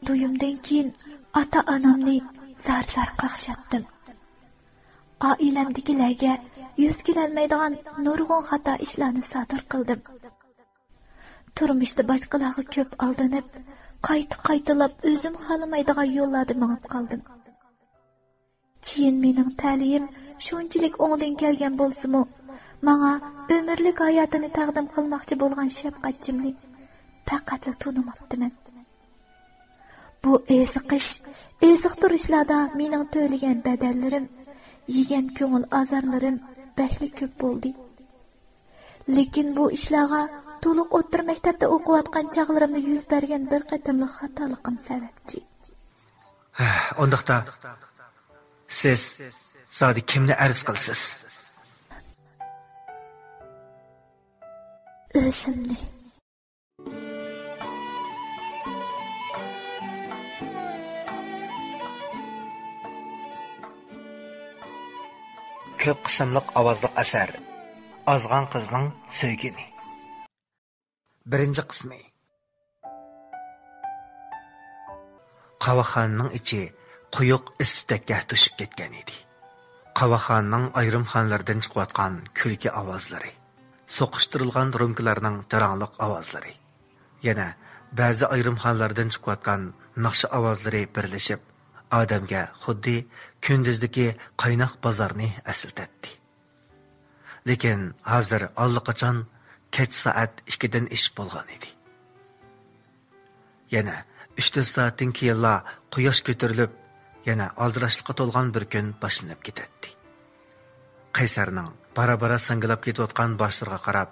To'yimdan keyin ota-onamni zar-zar qaqshatdim. Oilamdagilarga yuz kelolmaydigan nurg'un xato ishlarni sodir qildim. Turmushda boshqalarga ko'p aldanib, qayta-qaytalab o'zim xohlamaydigan yo'llarda minib qoldim. Keyin mening ta'lim shunchalik o'ngdan kelgan bo'lsa-mu, menga umrlik hayotini taqdim qilmoqchi bo'lgan shafqatchimni faqat tunimabdiman. Bu eziqtirishlarda mening to'lagan badallarim, yegan ko'ngil azarlarim bahli ko'p bo'ldi. Lekin bu ishlarga to'liq o'tir maktabda o'qiyotgan chaqlarimda yuz bergan bir qatimli xatoliqim sababchi. Ondaqda siz zodi kimni arz qilsiz? O'zimni. Ko'p qismliq ovozli asar Ozg'an qizning so'ygini. Birinchi qismi. Qavaxonning ichi quyuq istakka tushib ketgan edi. Qavaxonning ayrim xonlardan chiqayotgan kulki ovozlari, so'qishtirilgan rumkalarning jarangliq ovozlari, yana ba'zi ayrim xonlardan chiqayotgan naqshi ovozlari birlashib, odamga xuddi kunduzdagi qaynoq bozorni eslatdi. Lekin hozir allaqachon kech soat 2 dan ish bo'lgan edi. Yana 3 soatdan keyin quyosh ko'tarilib, yana aldirashlikqa to'lgan bir kun boshlanib ketadi. Qaysarning bara-bara sangilab ketayotgan boshlariga qarab,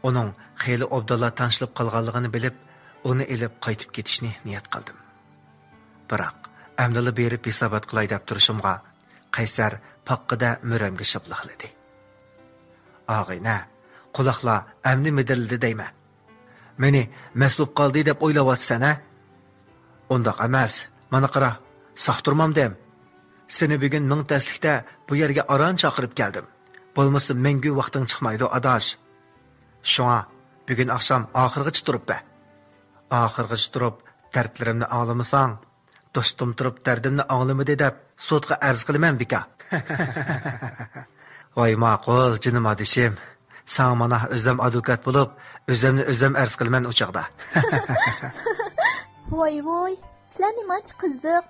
uning xeyli obdalla tanishib qolganligini bilib, uni elib qaytib ketishni niyat qildim. Biroq amdala berib hisobot qilay deb turishimga Qaysar paqqida muramga shiblaqladi. Og'ayna, quloqla amni midildi deyma. Meni masbub qoldi deb o'ylayapsan-a? Undaq emas, mana qara, saqturmam dem. Seni bugun ming taslikda bu yerga aron chaqirib keldim. Bo'lmasa mengu vaqting chiqmaydi, adosh. Shunga bugun oqshom oxirgacha turibba. Oxirgacha turib dardlarimni anglamasang, do'stim turib dardimni anglamadi deb sudga arz qilaman bika. Voy ma'qul, jinim adishim. Sen mana o'zim advokat bo'lib, o'zim arz qilaman o'chaqda. Voy, sizlar nimachi qiziq?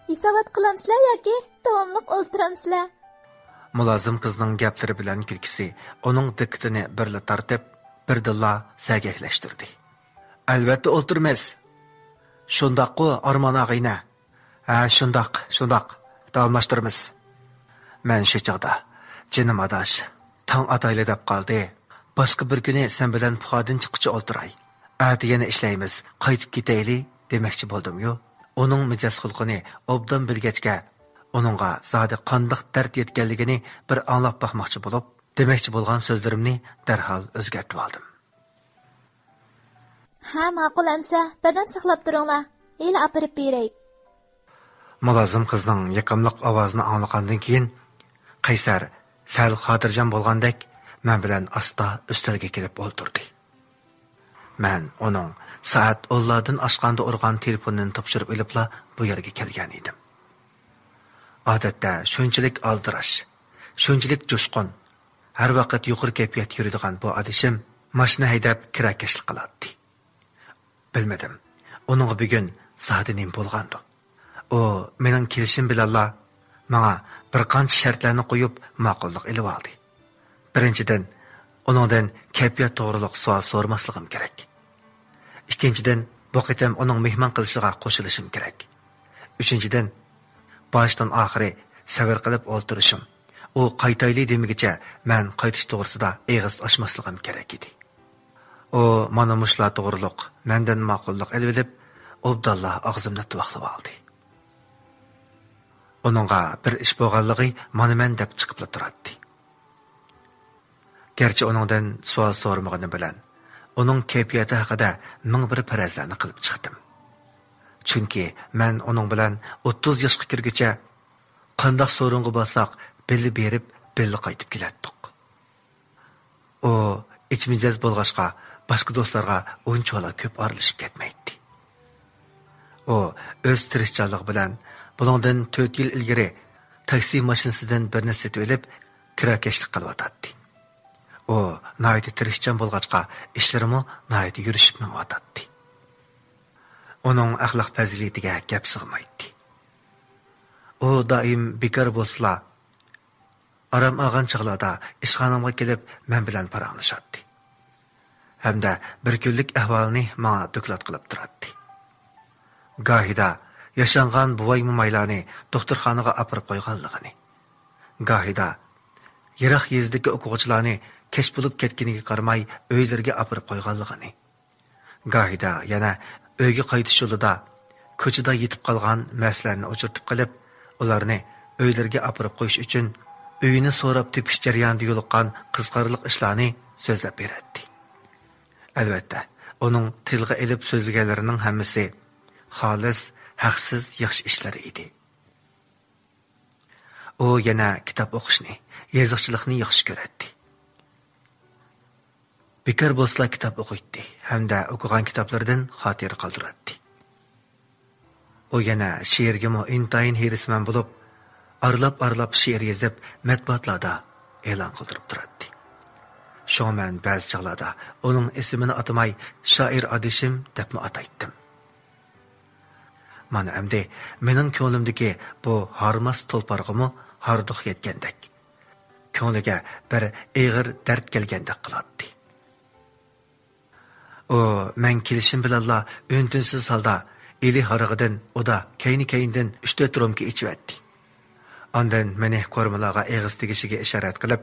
Hisobot qilamsizlar yoki davomliq o'ltiramsizlar? Mulozim qizning gaplari bilan kulkisi uning diqqatini birla tortib, birdilla sagaklashtirdi. Albatta o'ltirmas. Shundaq-ku Armon og'ayna. Ha, shundaq. Davomlashtiramiz. Men shu chaqda jinim adosh, tong atayli deb qoldi. Boshqa bir kuni sen bilan puxodin chiqqichi o'ltiray. Ati yana ishlaymiz, qaytib ketayli demoqchi bo'ldim-yu. Uning mijoz xulqini obdan bilgachga, uningga zodi qandoq dard yetganligini bir anglab baxmoqchi bo'lib, demoqchi bo'lgan so'zlarimni darhol o'zgartib oldim. Ha, ma'qul amsa, birdan saqlab turinglar. Ela apirib beray. Mulozim qizning yiqimliq ovozini anglagandan keyin Qaysar sal xotirjam bo'lgandek men bilan asta ustalga kelib o'ltirdi. Men uning soat 10lardan oshganda urgan telefonini topshirib olibla bu yerga kelgan edim. Odatda shunchalik aldirash, shunchalik jo'shqin, har vaqt yuqori kayfiyat yuradigan bu adishim mashina haydab kirakashlik qiladi. Bilmadim, uning bugun soatining bo'lgandi. O mening kelishim bilan menga bir qancha shartlarni qo'yib ma'qullik ilib oldi. Birinchidan, uningdan kayfiyat to'g'riliq savol so'ramasligim kerak. Ikkinchidan, bu qitim uning mehmon qilishiga qo'shilishim kerak. Uchinchidan, boshdan oxiri sabr qilib o'ltirishim. U qaytayli demigicha men qaytish to'g'risida eg'iz ochmasligim kerak edi. O mana mushlar to'g'riliq mendan ma'qullik ilib, Abdullah og'zimni tuvoqlab oldi. Onunğa bir iş bo'lganligi mana men deb chiqib turadi. Gerçi onundan savol so'ramagani bilan, uning kayfiyati haqida ming bir farazlarni qilib chiqdim. Chunki men uning bilan 30 yoshga kirguncha qandoq so'ringa bo'lsak, belli berib, belli qaytib kelatdik. O ichmijoz bo'lg'ashqa boshqa do'stlarga unchalar ko'p arilishib ketmaydi. O öz tirishchanligi bilan buningdan 4 yil ilgari taksi mashinasidan birini setib olib, kirakashlik qilyotdi. O nayati tirishchan bo'lg'achqa ishlarimi nayati yurishib mingyotdi. Uning axloq fazilatiga gap sig'maydi. O doim bekor bo'lsa, aram olgan chog'larda ishxonamga kelib men bilan paranglashadi. Hamda bir kunlik ahvolni menga doklad qilib turadi. Gohida yashangan buvay momaylarni doktorxonaga olib qo'yganligini, gohida yiroq yezdagi o'quvchilarni kech bo'lib ketganiga qaramay uylariga olib qo'yganligini, gohida yana uyga qaytish yo'lida ko'chada yetib qolgan maslarni o'chirtib qilib, ularni uylariga olib qo'yish uchun uyini so'rab tepish jarayonida yo'liqqan qiziqarli ishlarni so'zlab beradi. Albatta, uning tilga ilib so'zlaganlarining hammasi xolis, haqsiz yaxshi ishlar edi. U yana kitob o'qishni, yoziqchilikni yaxshi ko'radi. Bekor bo'lsa kitob o'qiydi hamda o'qigan kitoblaridan xotira qoldiradi. U yana she'rga intayin herisman bo'lib, arlab she'r yozib, matbuotlarda e'lon qildirib turadi. Shunga men ba'zi chog'larda uning ismini atamay shoir adishim deb ataydim. Mana endi mening ko'nglimdagi bu harmas to'lparg'imi harduq yetgandek, ko'ngliga bir eg'ir dard kelgandek qiladi. O men kelishim bilanla o'ntinsiz holda eli harag'idan oda kayni-kayindan 3-4 romka ichibdi. Ondan meni ko'rmalarga eg'iz tegishiga ishorat qilib,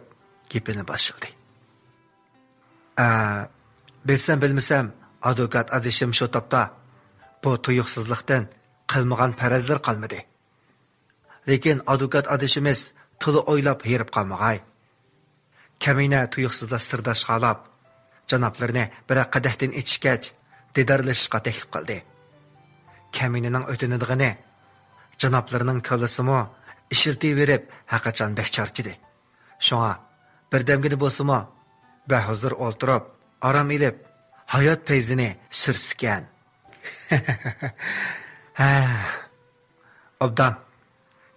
gapini boshladi. Bilsam, advokat adishim shu topda bu tuyuqsizlikdan qilmagan farazlar qolmadi. Lekin advokat adishimiz to'la o'ylab herib qolmag'ay. Kamina tuyuqsizlar sirdosh xalab, janoblarni bir qadahdan ichishgach, didarlashishga taklif qildi. Kaminaning o'tinidigini janoblarning kallasimi ishiltib berib, haqiqatan bekcharchidi. Shunga birdamgina bo'lsa-mo, bahuzur o'ltirib, aram ilib, hayot peyzini sürskan. Obdan,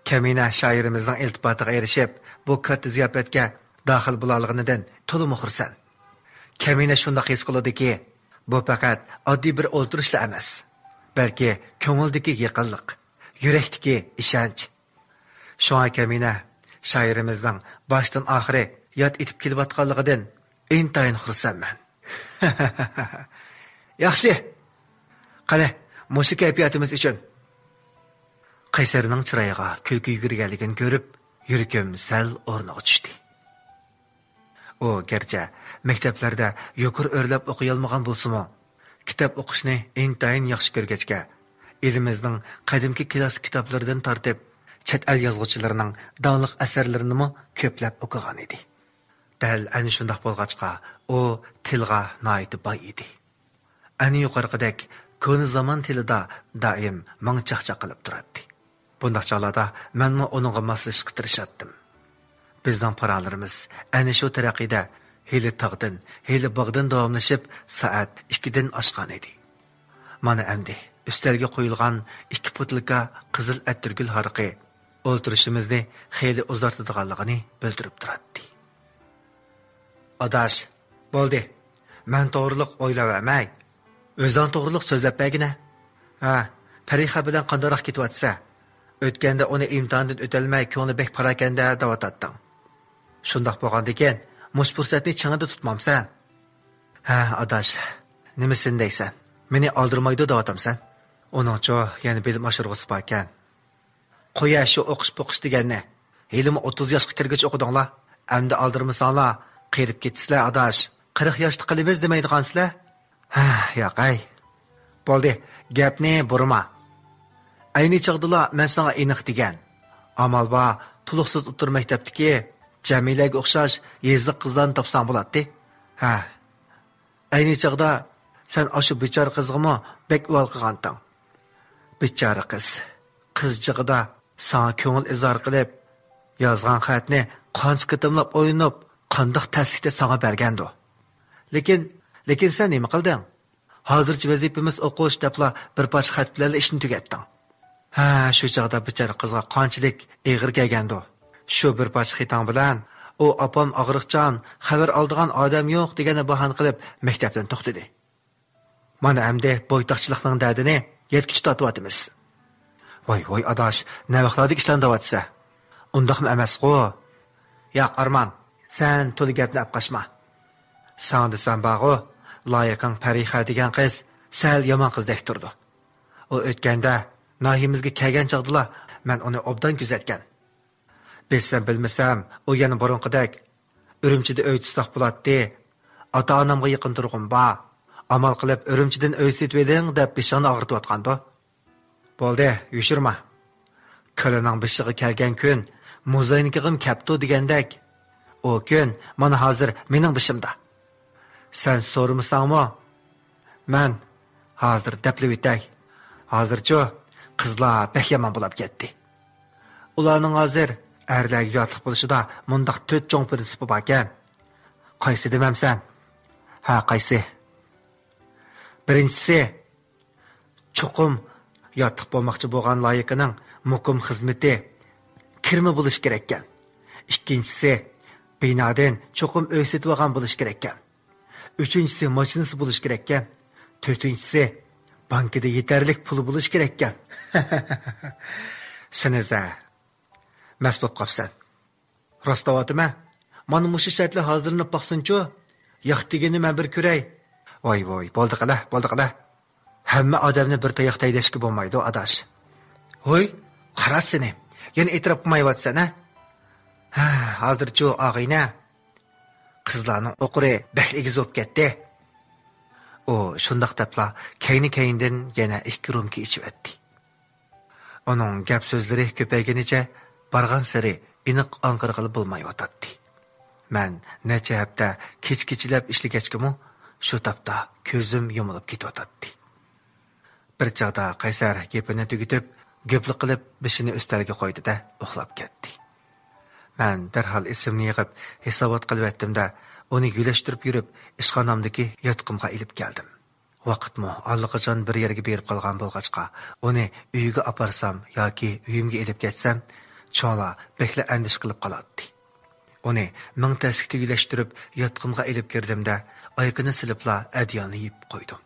Kamina shoirimizning iltifotiga erishib, bu katta ziyofatga daxil bo'larligidan to'liq xursand. Kamina shunday his qiladiki, bu faqat oddiy bir o'ltirishla emas, balki ko'ngildagi yaqinlik, yurakdagi ishonch. Shunga Kamina shoirimizning boshdan oxiri yod etib kelayotganligidan intayin xursandman. Yaxshi. Qani, mushu kayfiyatimiz uchun. Qaysarning chiroyiga kulki yugurganligini ko'rib, yuragim sal o'rniga tushdi. O garchi maktablarda yuqur o'rlab o'qiy olmagan bo'lsa-mo, kitob o'qishni intayin yaxshi ko'rgachga, elimizning qadimki klassik kitoblaridan tortib, chet el yozuvchilarining donliq asarlarini ko'plab o'qigan edi. Dal ana shunday bo'lg'achqa, u tilga noiti boy edi. Ani yuqorqidek ko'ni zamon tilida doim mangchaqcha qilib turadi. Bundaq chog'larda menmi uningga moslashishga tirishdim. Bizning paralarimiz ana shu taraqqiyda heli tog'dan, heli bog'dan davomlashib, soat 2dan oshgan edi. Mana endi ustalga qo'yilgan 2 putlika qizil atirgul harqi o'ltirishimizni heli uzartadiganligini bildirib turadi. Adash, bo'ldi. Men to'g'riliq o'ylayamay. O'zdan to'g'riliq so'zlab bergina. Tarixa bilan qandaroq ketyapsa, o'tganda uni imtihondan o'tolmay ko'ngli bek parakanda davotatdim. Shundoq bo'lgandikan, mush fursatni chingida tutmamsan. Adash, nimasin deysan? Meni oldirmaydi davotamsan. Uningcha yana bilim oshirg'isi bor ekan. Qo'ya shu o'qish deganni. Helimi 30 yoshga kirgach o'qidinglar. Endi oldirmasanglar, qirib ketsizlar adash. 40 yoshda qilibmiz demaydigansizlar. Yo'qay. Bo'ldi, gapni burma. Ayni chog'dala men senga aniq degan. Amal ba to'liqsiz o'tir maktabdagi Jamilaga o'xshash yezli qizlarni topsang bo'ladi. Ayni chog'da sen o'sha bechora qizg'imi bek uvol qilganding. Bechora qiz. Qizchig'ida sana ko'ngil izhor qilib, yozgan xatni qancha qitimlab o'yinib, qandoq tasdiqda sana bergandi. Lekin sen nima qilding? hozircha vazifamiz o'qish debla bir parcha xat bilan ishni tugatding. Ha, shu chog'da bichara qizga qanchalik eg'ir kelgandi. Shu bir parcha xitang bilan u opam og'riqchan, xabar oldigan odam yo'q degan bahona qilib maktabdan to'xtadi. Mana endi bo'ytoqchilikning dardini yetkich tortyapmiz. Voy adash, nima vaqtlarda ishlandiyotsa? Undaqmi emas-ku? Yo'q, Arman, sen to'li gapni apqashma. Sana desam bag'u, loyiqang Parixa degan qiz sal yomon qizdek turdi. U o'tganda nahimizga kelgan chaqdila men uni obdan kuzatgan. Bilsam bilmasam, u yana burunqidek Urumchida uy tutsoq bo'ladi. Ota-onamga yaqin turg'im ba. Amal qilib Urumchidan uy setveding deb beshig'ini og'ritayotgandi. Bo'ldi, yushirma. Kalining beshig'i kelgan kun muzaynikig'im kaptu degandek, o kun mana hozir mening beshimda. Sen so'rmasangmi? Men hozir daplab o'tay. Hozircha qizlar pek yomon bo'lib ketdi. Ularning hozir erlarga yotliq bo'lishida mundaq 4 cho'ng prinsipi bor ekan. Qaysi demamsan? Ha, qaysi? Birinchisi, cho'qim yotliq bo'lmoqchi bo'lgan loyiqining muqim xizmati kirma bo'lish kerak ekan. Ikkinchisi, binodan cho'qim uy setib olgan bo'lish kerak ekan. Uchinchisi, mashinasi bo'lish kerak ekan. To'rtinchisi, bankida yetarlik pul bo'lish kerak ekan. Seniza mas'ul qopsan. Rostavotimi? Mana mushu shartlar hozirlanib baqsinchu, yo'q degani men bir ko'ray. Voy, bo'ldi qala. Hamma odamni bir tayoq taydashga bo'lmaydi, adash. Hoy, qara seni. Yana e'tirof qilmayapsan, ha? Ha, hozircha og'ayna qizlarning o'qiri bakligiz o'p ketdi. O shundoq debla kayni-kayindan yana 2 rumki ichib o'tdi. Uning gap so'zlari ko'payganicha bargan sari aniq anqir qilib bo'lmayotdi. Men necha hafta kech-kechlab ishlagachkimi shu topda ko'zim yumilib ketayotdi. Bir chaqda Qaysar gapini tugatib, gapli qilib beshini ustalga qo'ydi-da uxlab ketdi. Men darhol esimni yig'ib hisobot qilib etdim-da, uni yulashtirib yurib, ishxonamdagi yotqimga ilib keldim. Vaqtmi allaqachon bir yerga berib qolgan bo'lg'achqa, uni uyiga aparsam yoki uyimga ilib ketsam, cho'la bekla andish qilib qoladi. Uni ming taslikda yulashtirib yotqimga ilib kirdim-da, oyoqini silibla adyalni yib qo'ydim.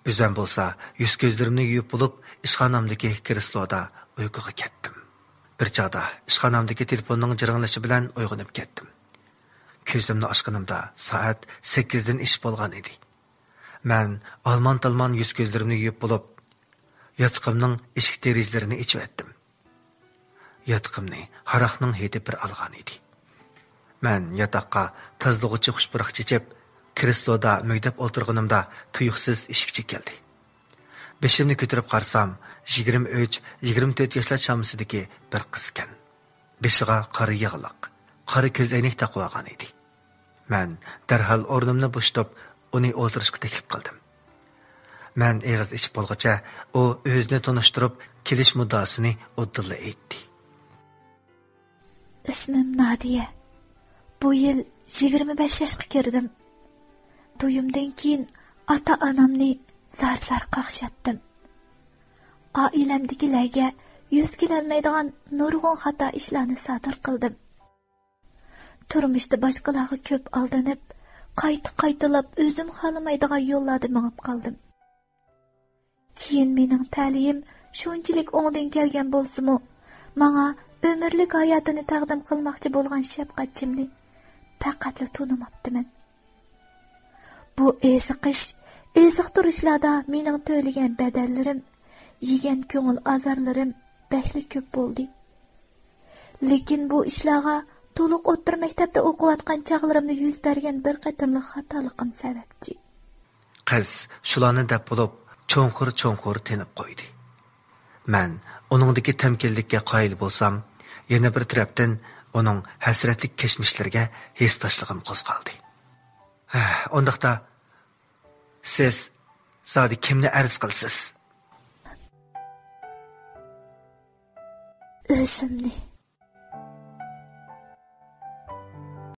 O'zim bo'lsa, yuz ko'zlarimni yuvib bo'lib, ishxonamdagi kresloda uyquga ketdim. Bir chaqda ishxonamdagi telefonning jiringlashi bilan uyg'onib ketdim. Ko'zimni ochganimda soat 8 dan ish bo'lgan edi. Men almon-talmon yuz ko'zlarimni yuvib bo'lib, yotqimning eshik derazalarini ichib etdim. Yotqimni haraqning hidi bir algan edi. Men yotoqqa tozlig'uchi xushpuruq chechib, kresloda mögdab o'tirganimda tuyuqsiz eshikchi keldi. Beshimni ko'tarib qarsam, 23-24 yoshlar chamisidagi bir qizkan. Beshiga qora yig'liq, qora ko'z aynak taqib olgan edi. Men darhol o'rnimni bo'shatib, uni o'tirishga taklif qildim. Men eg'iz ichib bo'lgacha, u o'zini tanishtirib, kelish muddasini o'ddilla aytdi. Ismim Nadiya. Bu yil 25 yoshga kirdim. To'yimdan keyin ota-onamni zar-zar qaqshatdim. Oilamdagilarga yuz kelolmaydigan nurg'un xato ishlarni sodir qildim. Turmushda boshqalarga ko'p aldanib, qayta-qaytalab o'zim xohlamaydigan yo'llarda minib qoldim. Keyin mening ta'lim shunchalik o'ngdan kelgan bo'lsa-mu, menga umrlik hayotini taqdim qilmoqchi bo'lgan shafqatchimni faqatla tunimabdiman. Bu eziq turishlarda mening to'lagan badallarim, yegan ko'ngil azarlarim bahli ko'p bo'ldi. Lekin bu ishlarga to'liq o'tir maktabda o'qiyotgan chaqlarimda yuz bergan bir qatimlik xatoliqim sababchi. Qiz shularni deb bo'lib, cho'nqur tenib qo'ydi. Men uningdagi tamkinlikka qoyil bo'lsam, yana bir tarafdan uning hasratlik kechmishlariga his tashlig'im qo'zg'aldi. Undaqda siz zodi kimni arz qilsiz? O'zimni